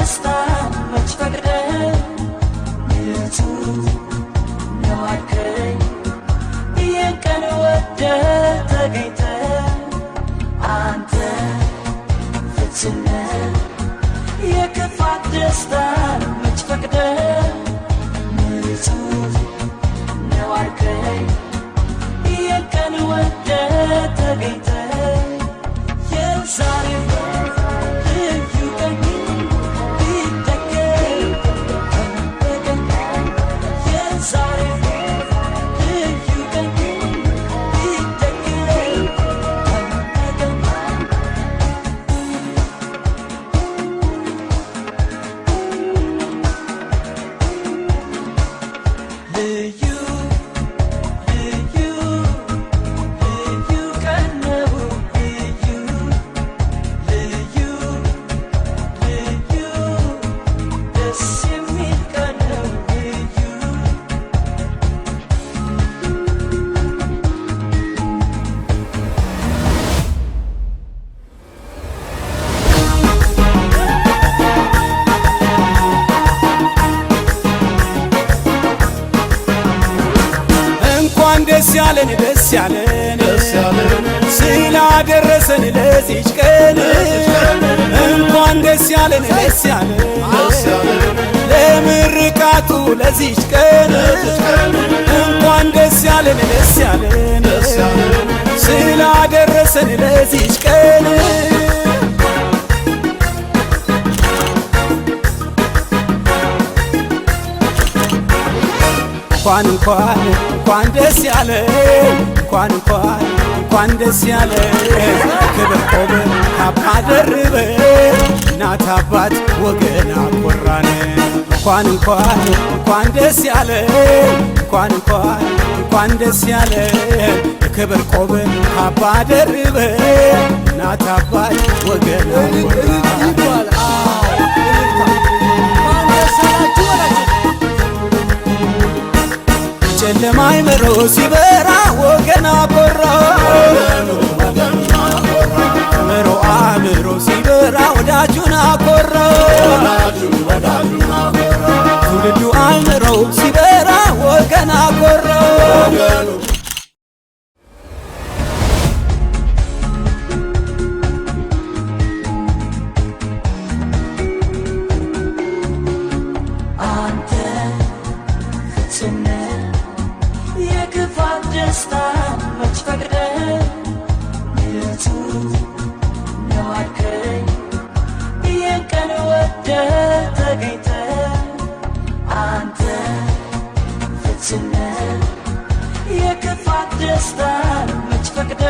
ደስታ መች ፈቅደ ንጹህ ነው አልከኝ ይህን ቀን ወደ ተገኝተ አንተ ፍጹም ነህ የክፋት ደስታ መች ፈቅደ ንጹህ ነው አልከኝ ይህን ቀን ወደ ተገኝተ የዛሬው ደስ ያለን ደስ ያለን ስላደረሰን ለዚች ቀን እንኳን ደስ ያለን ደስ ያለን ለምርቃቱ ለዚች ቀን እንኳን ደስ ያለን ደስ ያለን ስላደረሰን ለዚች ቀን እንኳን ደስ ያለ እንኳን ደስ ያለ ክብር ቆብ ካባ ደርበ እናት አባት ወገን አኮራን እንኳን ደስ ያለ እንኳን ደስ ያለ ክብር ቆብ ካባ ደርበ እናት አባት ወገን አኮራን ጨለማ አይምሮ ሲበራ ወገን አኮራ አእምሮ ሲበራ ወዳጁን አኮራ ትውልዱ አእምሮ ሲበራ ወገን አኮራ ደስታ መች ፈቅደ ንጹህ ነው አልከኝ ይህን ቀን ወደ ተገኝተ አንተ ፍጹም ነህ የክፋት ደስታ መች ፈቅደ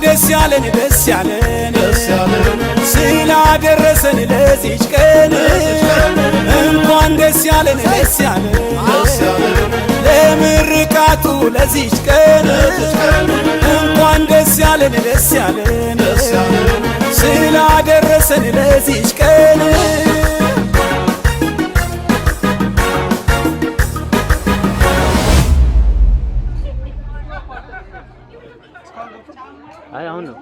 ደስ ያለን ደስ ያለን ስላደረሰን ለዚች ቀን ያለን ደስ ያለን ለምርቃቱ ለዚች ቀን እንኳን ደስ ያለን ደስ ያለን ስላደረሰን ለዚች ቀን አይ አሁን ነው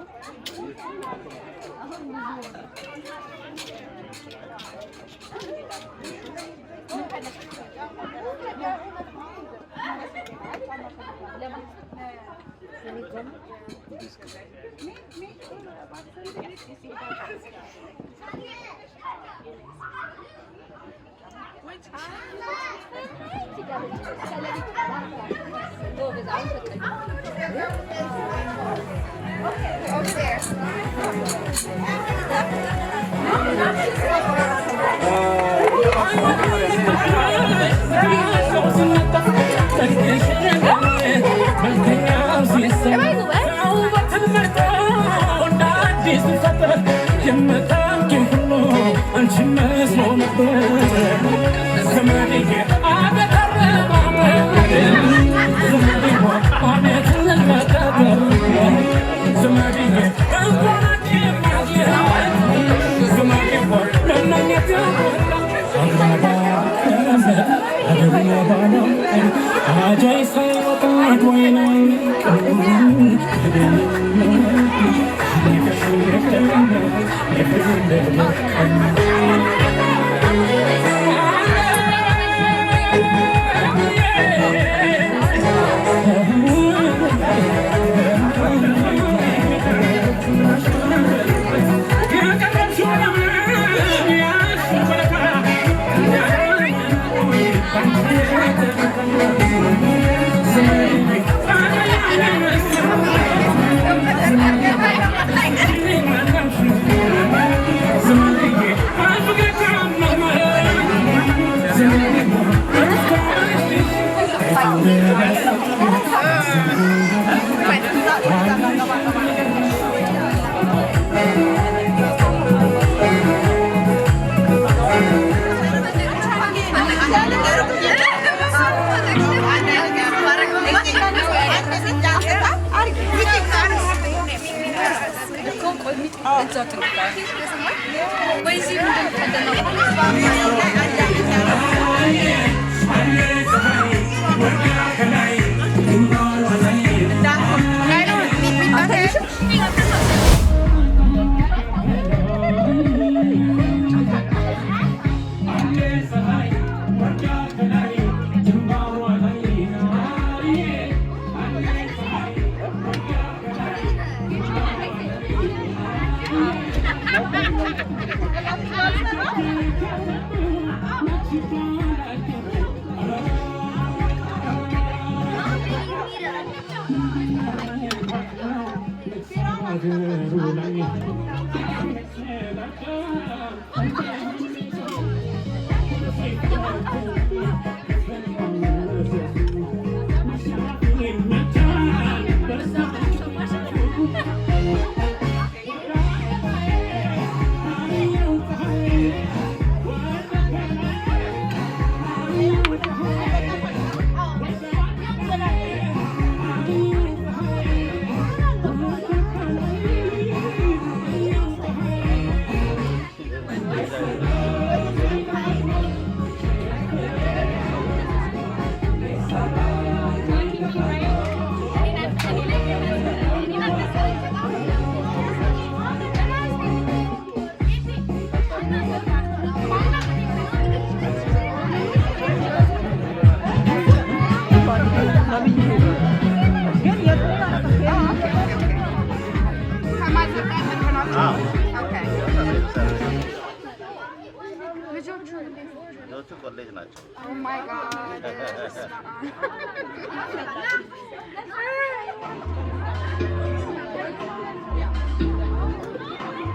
Oh my god.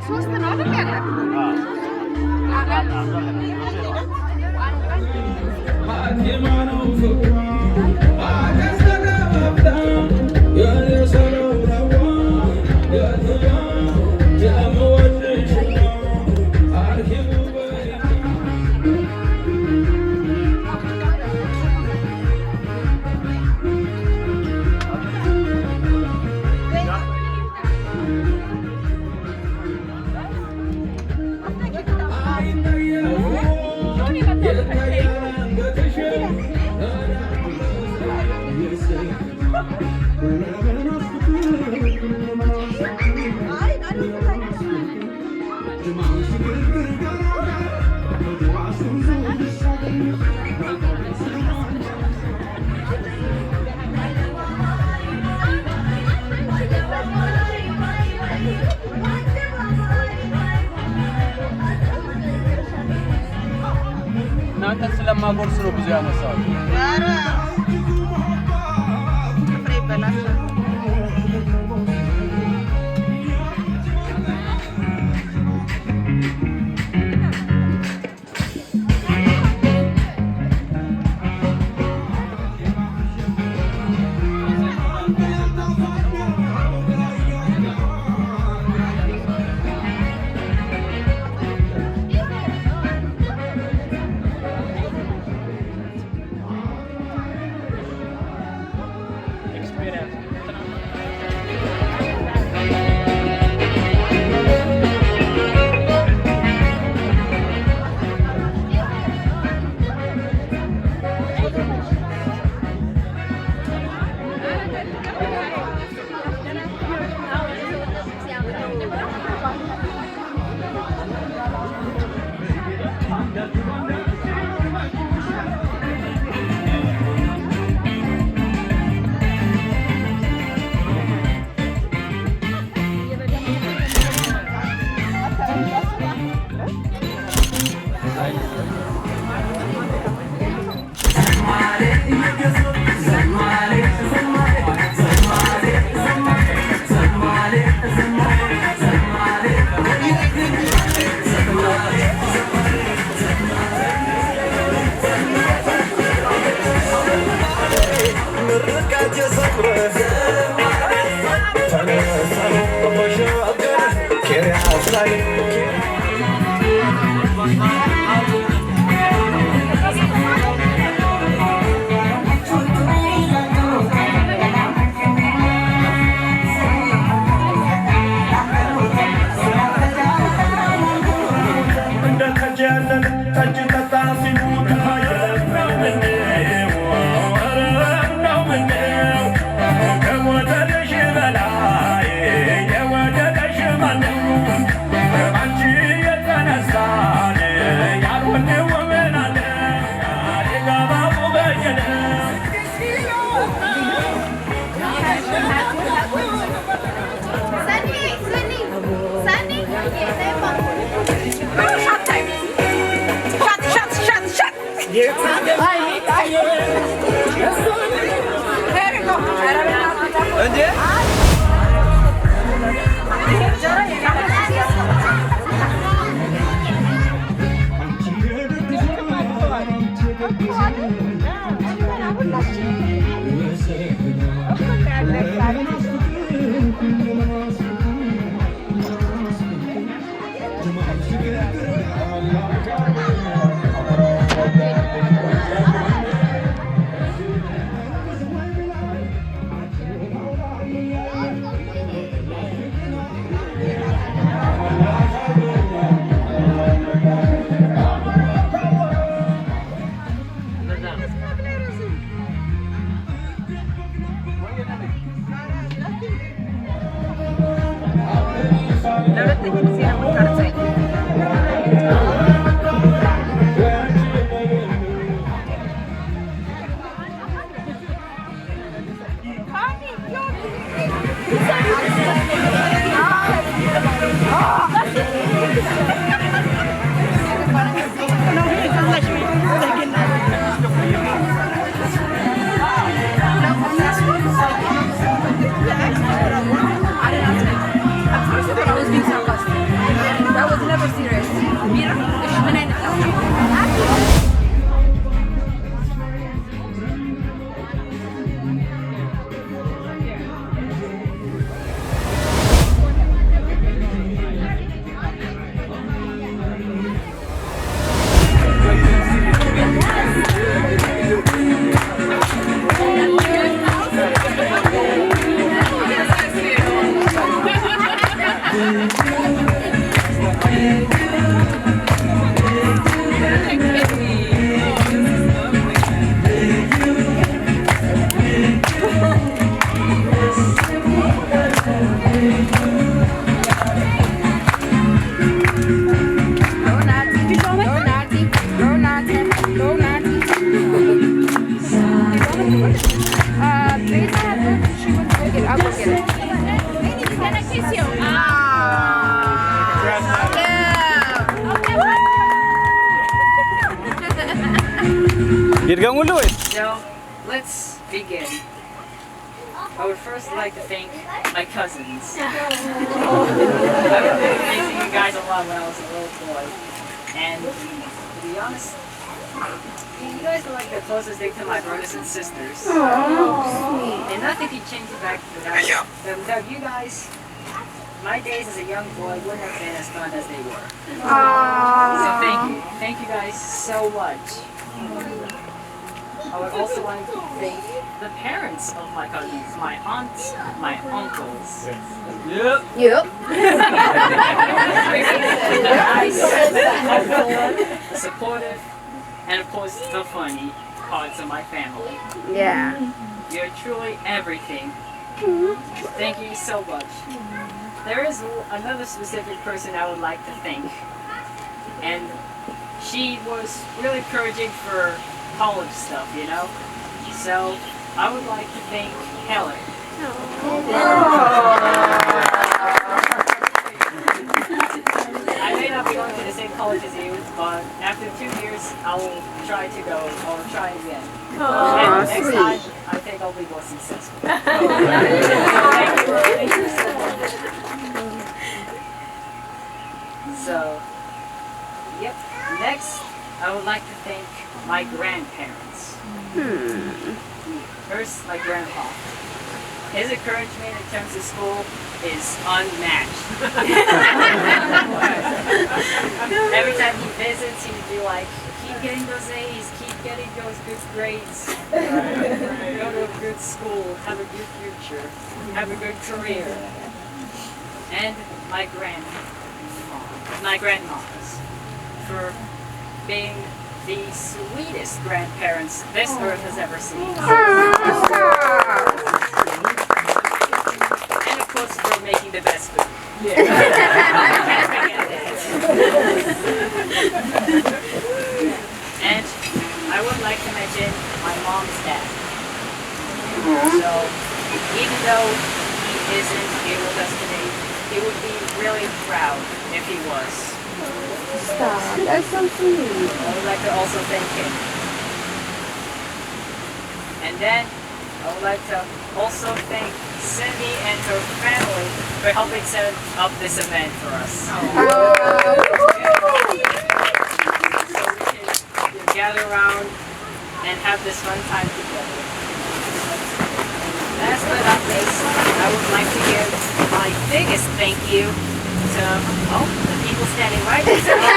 ሶስት ነው አይደል ያለ? እናንተን ስለማጎርስ ነው ብዙ ያነሳው። ኧረ ፍሬ ይበላል። ይድገሙልህ ወይ? So, let's begin. I would first like to thank my cousins. I've been amazing you guys a lot when I was a little boy. And to be honest, you guys were like the closest thing to my brothers and sisters. And nothing could change the fact that without you guys, my days as a young boy wouldn't have been as fun as they were. So thank you. Thank you guys so much. I would also like to thank the parents of my cousins, my aunts, my uncles. Yep. The nice, helpful, the supportive, and of course the funny parts of my family. Yeah. You're truly everything. Thank you so much. There is another specific person I would like to thank. And she was really encouraging for college stuff, you know? So I would like to thank Helen. I may not be going to the same college as you, but after 2 years, I will try to go, or try again. And next time, I think I'll be more successful. Thank you so much. So, yep. Next, I would like to thank my grandparents. First, my grandpa. His encouragement in terms of school is unmatched. Every time he visits, he'd be like, keep getting those A's, keep getting those good grades, go to a good school, have a good future, have a good career. And my grandmas for being the sweetest grandparents this earth has ever seen. And of course for making the best food. And I would like to mention my mom's dad. So even though he isn't here with us today, he would be really proud if he was. Stop. That's so sweet. I would like to also thank him. And then I would like to also thank Cindy and her family for helping set up this event for us. So we can gather around and have this fun time together. Last but not least, I would like to give my biggest thank you to the people standing right next to me.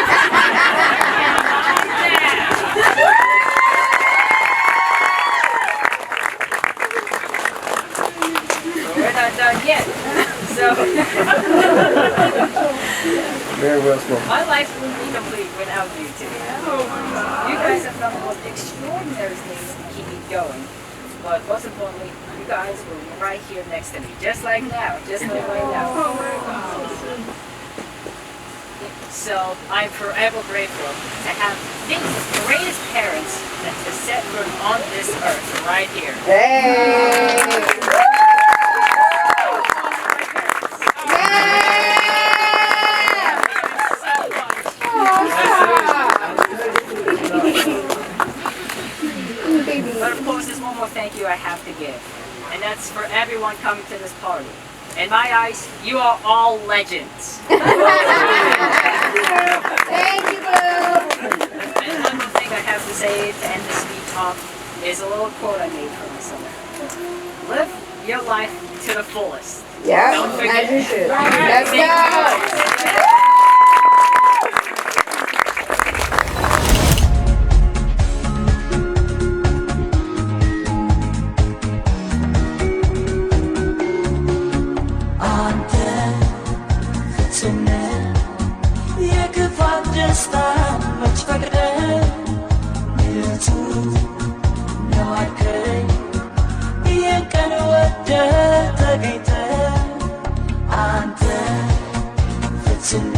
We're not done yet. So Very well spoken. my life wouldn't be complete without you two. You guys have done the most extraordinary things to keep me going. But most importantly, you guys were right here next to me, just like now, just like right now. Oh my God. So I'm forever grateful to have these greatest parents that to set foot on this earth right here. But of course, there's one more thank you I have to give, and that's for everyone coming to this party. In my eyes, you are all legends. Thank you, Blue. And one more thing I have to say to end this speech off is a little quote I made for myself. Live your life to the fullest. Yeah, Don't forget. as you should. Let's go. Tonight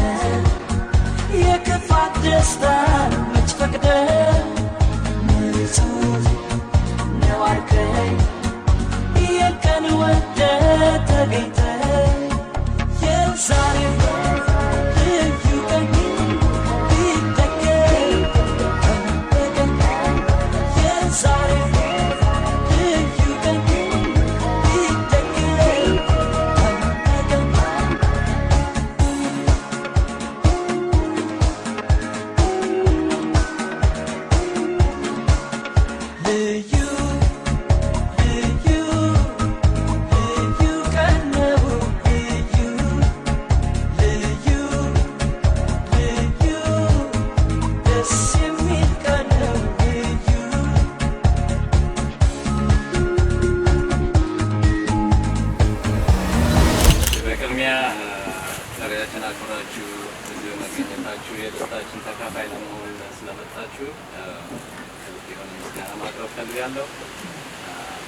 የሆነ ምስጋና ማቅረብ ፈልጋለሁ።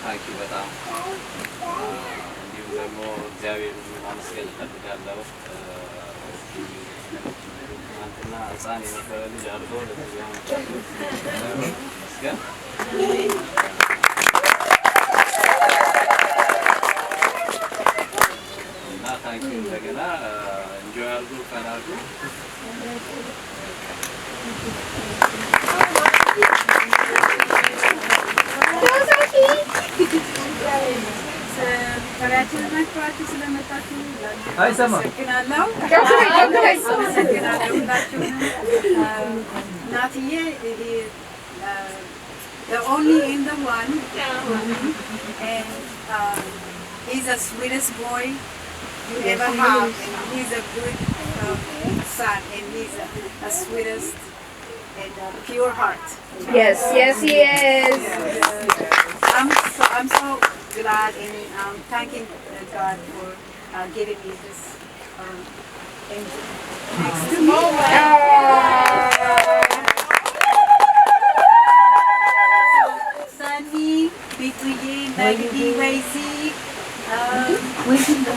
ታንኪ በጣም እንዲሁም ደግሞ እግዚአብሔር ማመስገን እፈልጋለሁ። ትናንትና ሕፃን የነበረ ልጅ አድርጎ ለዚህ መስገን እና ታንኪ እንደገና እንጆይ አድርጉ ቀን አድርጉ። the only in the one, and he's the sweetest boy you ever have, and he's a good son, and he's the sweetest and pure heart. Yes, yes, he is. I'm so glad and thanking God for giving me this angel next to me. Sunny, Bituye, Nagdi, Waisi,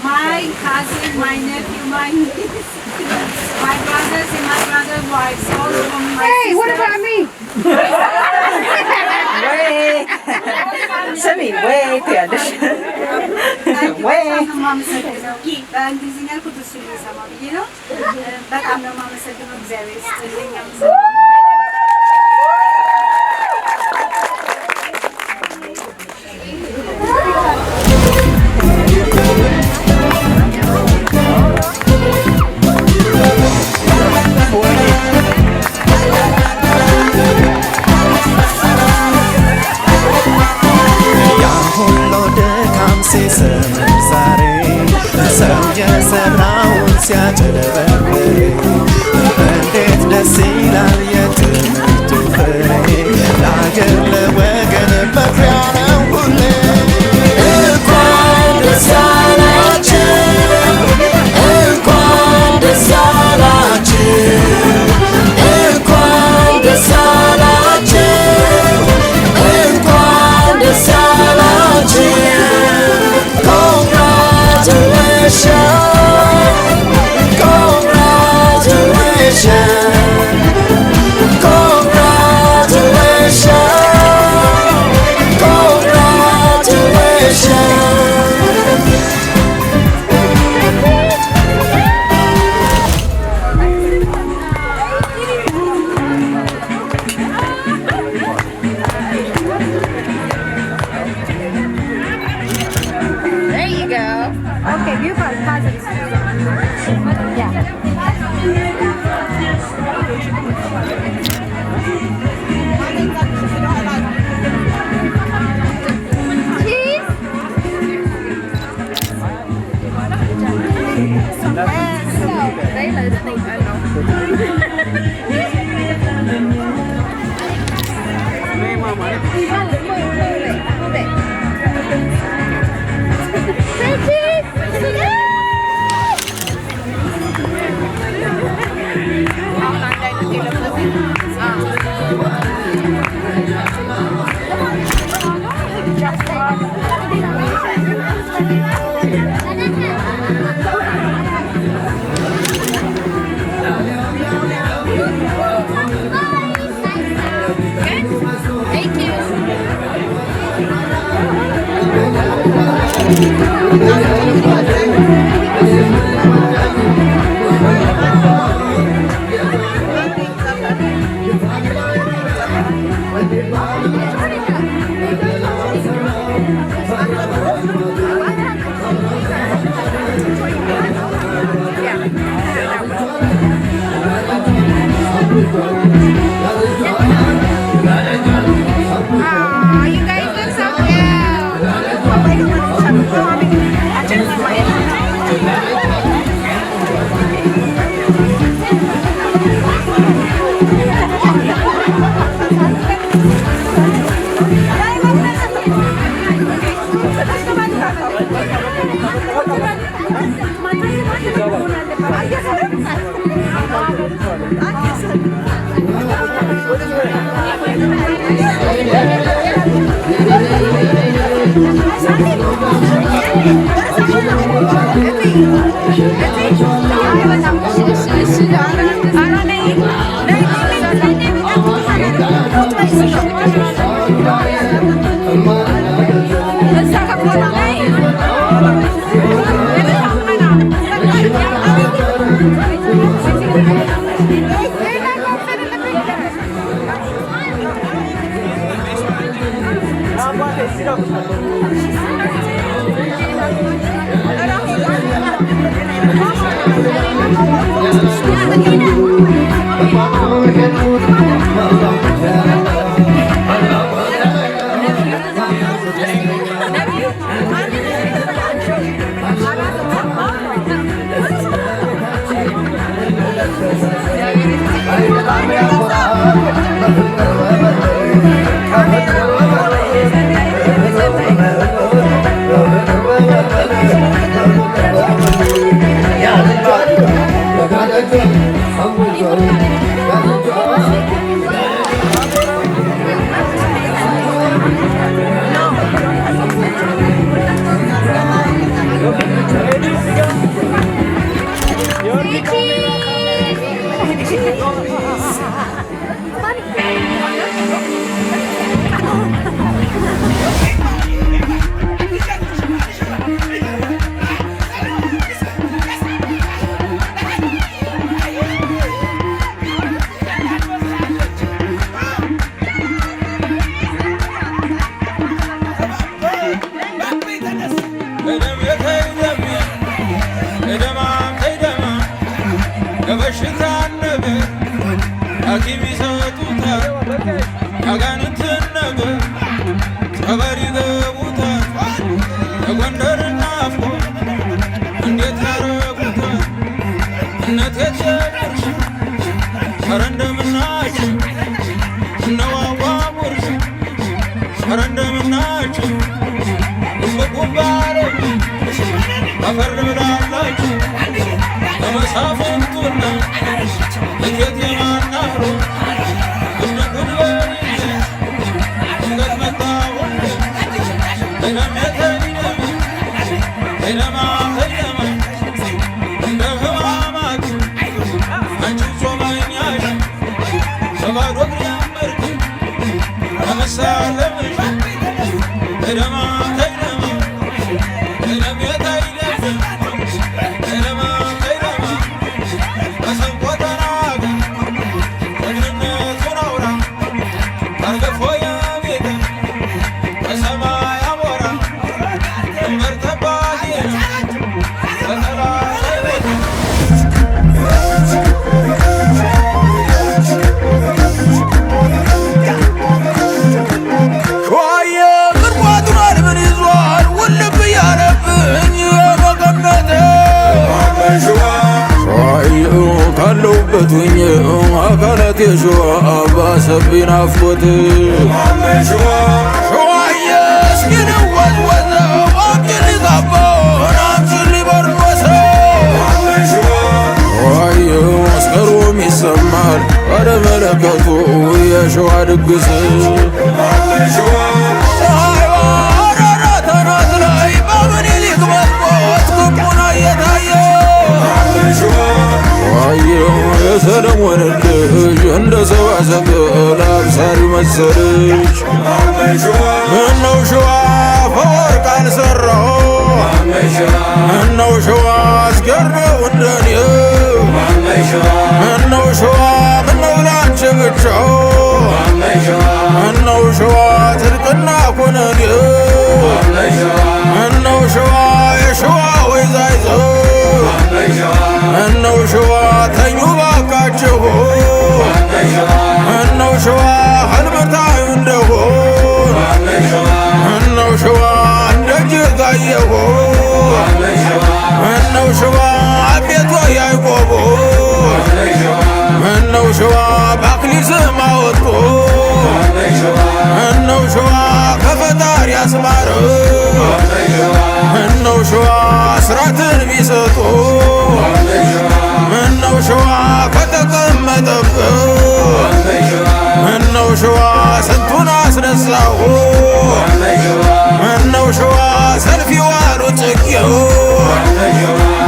my cousin, my nephew, my niece, my brothers and my brother's wives, all of them. Hey, what about me? Semi, way ትያለሽ ወይ በእንግሊዝኛ እኮ እሱ የሚሰማ ብዬ ነው። በጣም ነው የማመሰግነው። እግዚአብሔር ይስጥልኝ። ሲያጨበረብር እንዴት ደስ ይላል የትምህርቱ ፍሬ ለአገር ለወገን መኩሪያ ነው ሁሌ። እንኳን ደስ ያላችሁ እንኳን ደስ ያላችሁ እንኳን ደስ ያላችሁ እንኳን ደስ ያላችሁ Congratulations There you go. Okay, you got cousins. Yeah. Thank you.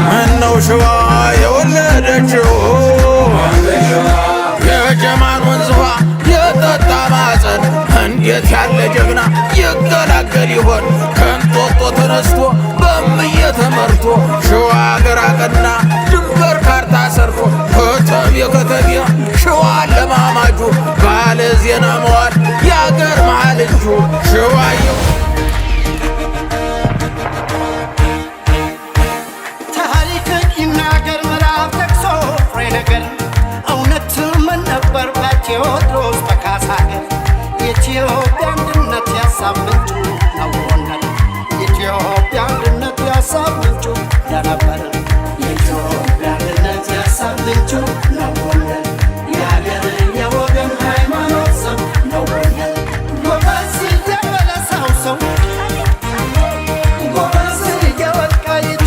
Manno ሸዋ የወለደችው የጀማን ወንዝ ውሃ የጠጣ ማፀን እንዴት ያለ ጀግና ይገላገል ይሆን ከእንጦጦ ተነስቶ በእምዬ ተመርቶ ሸዋ አገር አቀና ድንበር ካርታ ሰርቶ ከተሜ ከተሜ ሸዋ ለማማጁ ባለ ዜና መዋል የአገር መሃል እጁ ሸዋየው ታሪክን ይናገር ምዕራፍ ጠቅሶ ፍሬ ነገር እውነት ምን ነበር በቴዎድሮስ በካሳ ሀገር የኢትዮጵያ አንድነት ያሳብ ምንጩ ነው ጎንደር የኢትዮጵያ አንድነት ያሳብ ምንጩ ነበር የኢትዮጵያ አንድነት ያሳብ ምንጩ ነው ጎንደር የሀገር የወገን ሃይማኖት ሰው ነው ጎንደር ጎበዝ የበለሳው ሰው ጎበዝ የወልቃይቱ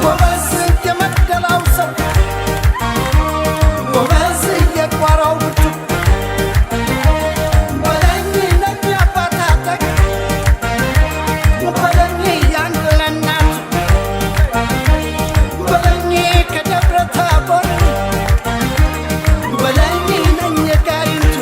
ጎበዝ የመቅደላው ሰው ጎበዝ የቋራው ብቱ በለኝ ነኝ አባታጠቅ በለኝ ያንድ ለእናቱ በለኝ ከደብረ ታቦር በለኝ ነኝ የጋይንቱ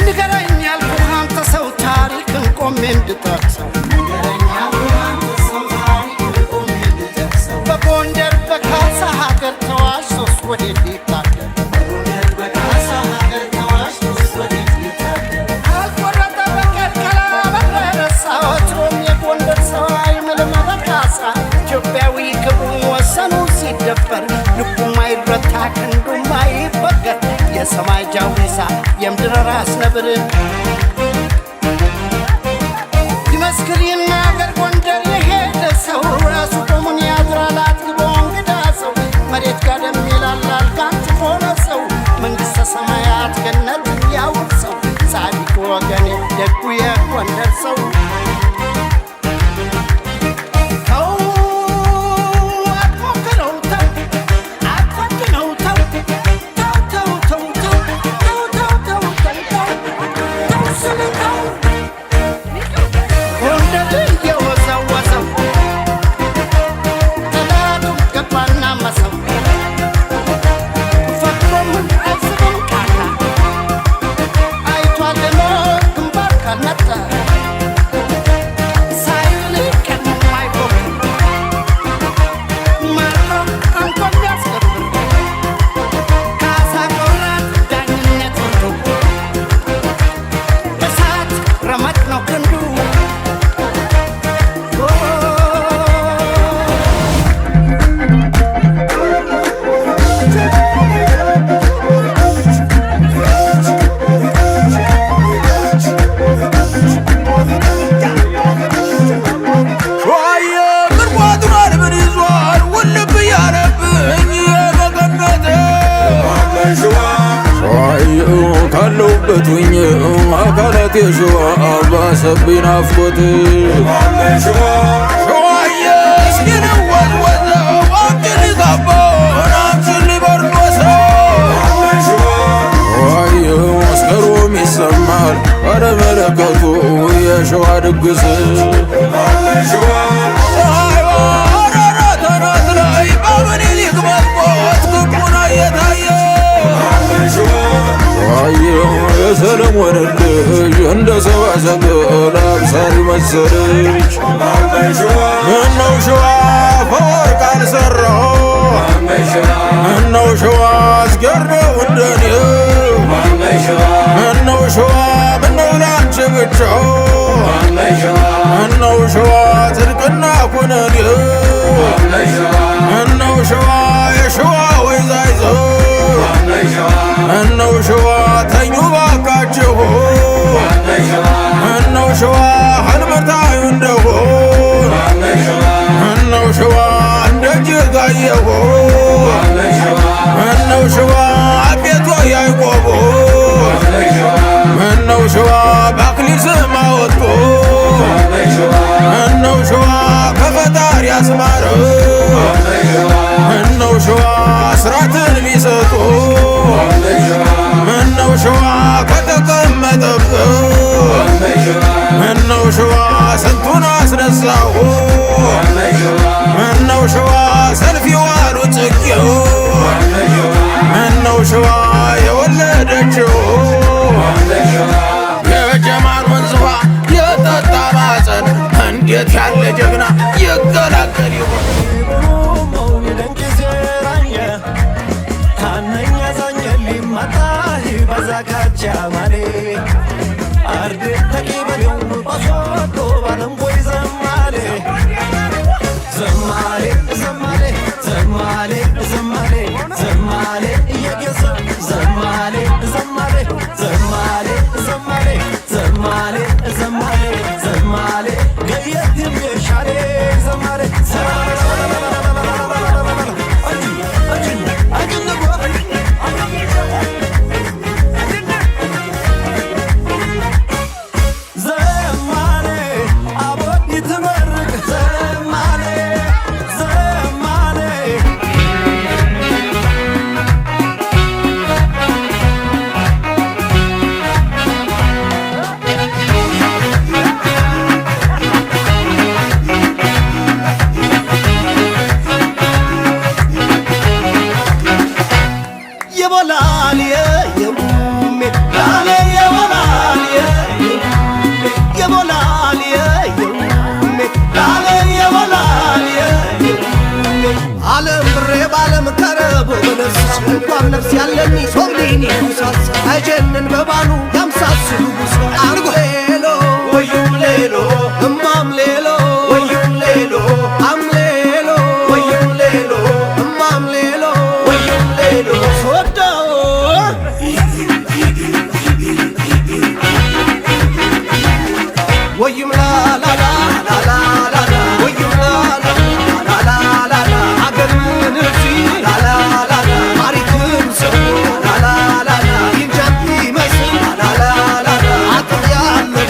ንገረኝ ያልኩህ አንተ ሰው ታሪክን ቆሜ እንድጠቅሰው ንገረኝ ያልኩህ አንተ ሰው ታሪክን ቆሜ እንድጠቅሰው በጎንደር በካሳ ሀገር ተዋሽ ሶስት ወዴት ሊታደር በጎንደር በካሳ ሀገር ተዋሽ ሶስት ወዴት ሊታደር አልቆረጠ በቀር ካላበረረ ወትሮም የጎንደር ሰው አይምልም በካሳ ኢትዮጵያዊ ክብሩን ወሰኑ ሲደፈር ልቡ ማይረታ ክንዱ ማይበገር የሰማይ ጃዊሳ የምድር ራስ ነብር ይመስክር ይናገር ጎንደር የሄደ ሰው ራሱ ቆሙን ያድራል አጥግቦ እንግዳ ሰው መሬት ጋደም ይላል አልጋት ሆነ ሰው መንግሥተ ሰማያት ገነትን ያውርሰው ጻድቅ ወገኔ ደጉ የጎንደር ሰው ተው አትሞክረው ተው አትፈትነው ተው ተው ተው ተው ተው ተው ተው ተው ተው ተው ስል ተው ጎንደር እየወዘወዘው ጠላቱን ገባና መሰው ፈጥሮም አይስብም ቃታ አይቷል ሞት ግንባር ካልመታ ሳይል ቀድሞ አይፎክር መርጦ አንቆም ያስከብር ካሳ ቆራጥ ዳኝነት ወርዶ እሳት ረመጥ ነው ክንዱ ሸዋዬ ምን ቋጥሯል ምን ይዟል ውልብ እያለብኝ የመቀነቴ ሸዋዬ ካለሁበት ሁኜ አካላቴ ሸዋ ባሰብኝ ናፍቆት ሸዋዬ እስኪ ልወዝወዘው አምጪ ካባውን አምጪ በርኖሰው ሸዋዬ መስከሩም ይሰማል ኧረ መለከቱ የሸዋ ድግስ ፀሐይዋ አራራት አናት ላይ በምኒልክ መስኮት ክቡና እየታየ ሸዋዬ የሰለሞን ልጅ እንደ ሰብአ ሰገል አብሳሪ መሰለች ምነው ሸዋ ፈወርቅ አልሰራው ምነው ሸዋ አስገርደው እንደኔ ምነው ሸዋ ምነው ላንቺ ብቻው ምነው ሸዋ ጽድቅና ኩነኔ ምነው ሸዋ የሸዋ ወይዛይዞ ምነው ሸዋ ተኙ ባካችሁ ምነው ሸዋ ህልመታዩ እንደሆን ምነው ሸዋ እንደ ጅጋየሁ ምነው ሸዋ አቤቶ ያዕቆብ ምነው ሸዋ በአክሊል ስም አወጡ ምነው ሸዋ ከፈጣሪ አስማረ ምነው ሸዋ ስራትን ቢሰጡ ምነው ሸዋ ከተቀመጠበት ምነው ሸዋ ስንቱን አስነሳሁ በዛካቻ ማሌ አርድ ተቂበለው ባሶቶ ባለም ቦይ ዘማሌ ዘማሌ ዘማሌ ዘማሌ ዘማሌ ዘማሌ እየገሰብ ዘማሌ ዘማሌ ዘማሌ ዘማሌ ዘማሌ ዘማሌ ዘማሌ ገየትም የሻሌ ዘማሌ ነፍስ ያለኒ ሶብሊኒ ሙሳስ አይጀንን በባኑ ያምሳስሉ ጉስ አንጎሌሎ ወዩም ሌሎ እማም ሌሎ ወዩም ሌሎ አምሌሎ ወዩም ሌሎ እማም ሌሎ ወዩም ሌሎ ሶዳው ወዩም ላላላ ላላላ ወዩም ላላላ አገርን እርሲ ላላላ la la la la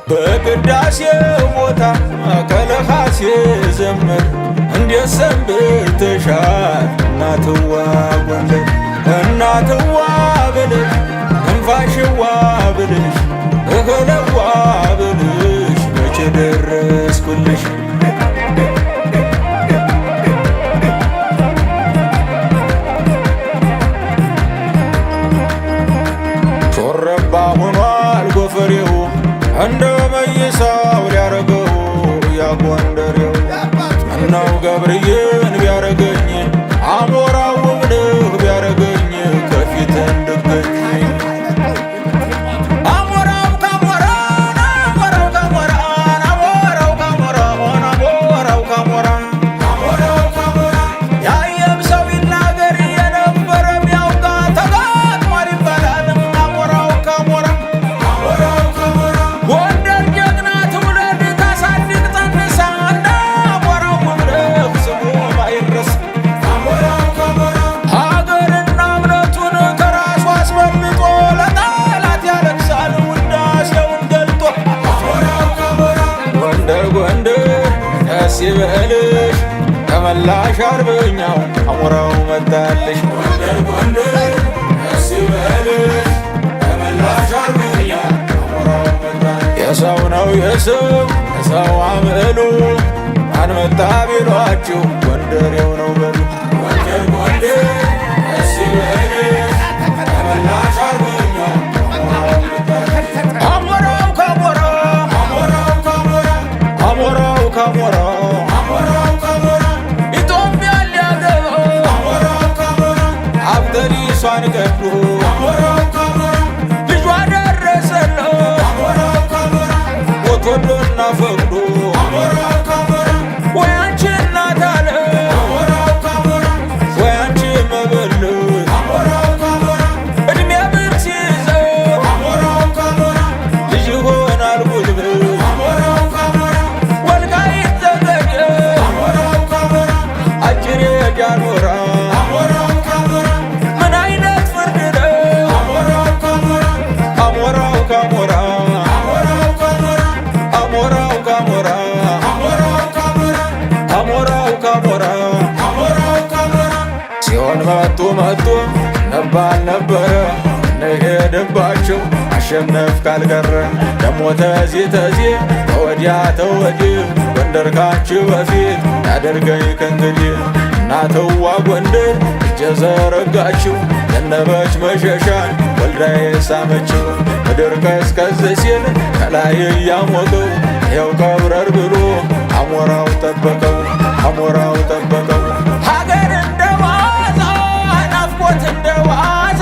በቅዳሴው ቦታ ከለኻሴ ዘመር እንደ የሰንብተሻል እናትዋ ጎንደር እናትዋ ብልሽ እንፋሽዋ ብልሽ እህለዋ ብልሽ መቼ ደረስኩልሽ ሾረባ ሆኗል ጎፈሬው እንደ መይሳው ሊያረገው ያጎንደሬው እናው ገብርዬን ቢያረገኝ አሞራው ብልህ ቢያረገኝ ከፊት እንድገኝ አሞራው ካሞራን አሞራው ካሞራን አሞራው ካሞራን አሞራው ካሞራን አሞራው ካሞራን ያየም ሰው ይናገር የነበረ ቢያውቃ ተጋጥሟል ይባላል አሞራው ካሞራን አሞራው ካሞራን ጎንደር ጀግና ትውልድ ታሳድግ ጠንሳ እንደ አሞራው ብልህ ስሙ ማይረሳ አሞራው ካሞራን ሀገርና እምነቱን ከራሱ አስበልጦ ለጠላት ያለቅሳል ውዳሴውን ገልጦ አሞራው ካሞራን ጎንደር ጎንደር ደስ ይበልሽ ተመላሽ አርበኛው አሞራው መጣልሽ ጎንደር ጎንደር ደስ ይበልሽ ተመላሽ አርበኛው አሞራው መጣልሽ የሰው ነው የሰው አምዕሉ ማን መጣ ቢሏችሁ ጎንደሬው ነው በሉ ጎንደር ጎንደር ደስ ይበልሽ ተመላሽ አርበኛው አሞራው መጣልሽ አሞራው ካሞራ አሞራው ካሞራ አሞራው ካሞራ አሞራው ካሞራ ኢትዮጵያ ሊያገባ አሞራው ካሞራ አብደሪሷን ገዱ አሞራው ካሞራ ልጇ ደረሰለው አሞራው ካሞራ ወቶሎና ፈቅዶ አሞራው ካሞራ ወይ አንቺ እናት አለ አሞራው ካሞራ ወይ አንቺ መበለት አሞራው ካሞራ እድሜ ብርት ይዘው አሞራው ካሞራ ልጅ ይሆናል ጉልበት አሞራው ካሞራ ወልቃይት ጠገዴ አሞራው ካሞራ አጭር የጃኖራ አሞራው ካሞራ ምን አይነት ፍርድ ነው አሞራው ካሞራ አሞራው ካሞራ አሞራው ካሞራ አሞራው ካሞራ አሞራው ካሞራ አሞራው ካሞራ አሞራው ካሞራ ሲሆን መጡ ነባል ነበረ ነሄድባቸው አሸነፍ ካልቀረ ደሞ ተዚህ ተወዲያ ተወዲህ ጎንደር ካንቺ በፊት ያደርገኝ ከእንግዲህ እናትዋ ጎንደር እጀ ዘረጋችው ዘነበች መሸሻን ወልዳ የሳመችው ምድር ቀዝቀዝ ሲል ከላይ እያሞቀው ይኸው ቀብረር ብሎ አሞራው ጠበቀው አሞራው ጠበቀው ሀገር እንደ ዋዛ ናፍቆት እንደ ዋዛ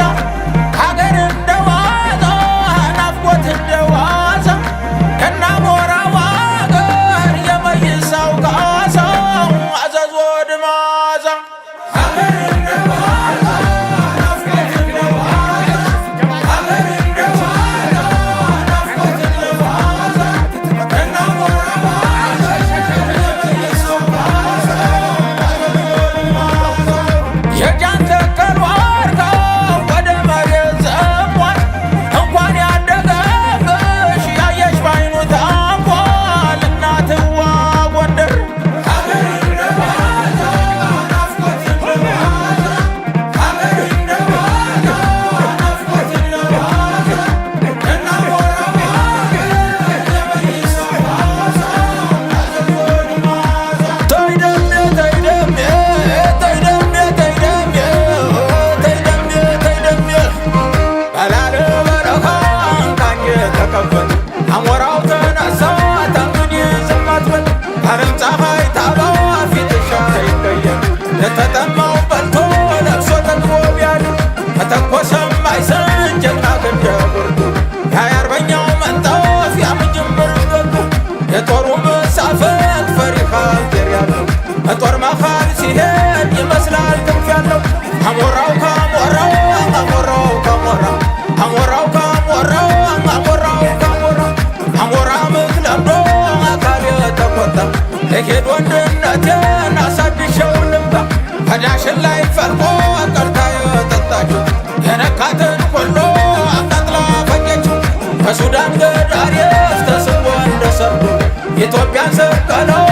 ሀገር እንደ ዋዛ ናፍቆት እንደ ዋዛ ከና አሞራው ሀገር የመይሳው ካሳው አዘዞ ድማዛ ሀገር እንደ ዋዛ ናፍቆት እንደ ዋዛ ሀገር እንደ ዋዛ ናፍቆት እንደ ዋዛ ከና አሞራው ሀገር የመይሳው ካሳው አዘዞ ድማዛ የጃን ተከል ዋርካ ወደ መሬት ዘሟል እንኳን ያደገበሽ ያየሽ ባይኑ ታሟል እናትዋ ጎንደር ሀገር እንደ ዋዛ ናፍቆት እንደ ዋዛ ሀገር እንደ ዋዛ ናፍቆት እንደ ዋዛ ከና አሞራው ሀገር የመይሳው ካሳው አዘዞ ድማዛ ተይደሜ ተይደሜ ተይደሜ ተይደሜ ተይደሜ ተይደሜ ባላለ በረኻን ካንጀት ተከፈት አሞራው ተነሳ ተንግዲህ ዝም አትበል ዓለም ፀሐይ ታበዋ ፊትሽ አይቀየር ለተጠማው በልቶ ለብሶ ጠግቦ ቢያድር ከተኮሰም አይሰን ጀግና ክንደ ብርቱ የሃያ አርበኛው መንጠፍ ያምጅምር ገቡ የጦሩ መሳፈት ፈሪሃ አገር ያለው በጦር መሃል ሲሄድ ይመስላል ክንፍ ያለው አሞራው ካሞራው አሞራው ካሞራው አሞራው ካሞራው አሞራው ካሞራው አሞራ ምክለምዶ አካል የተቆጣ ለሄድ ወንድነቴን አሳድሸው ልምጣ ከዳሽን ላይ ፈልቆ ቀርታ የጠጣችው የነካትን ሁሉ አቃጥላ ፈጀችው ከሱዳን ገዳሪፍ ተስቦ እንደሰርዶ ኢትዮጵያን ሰቀለው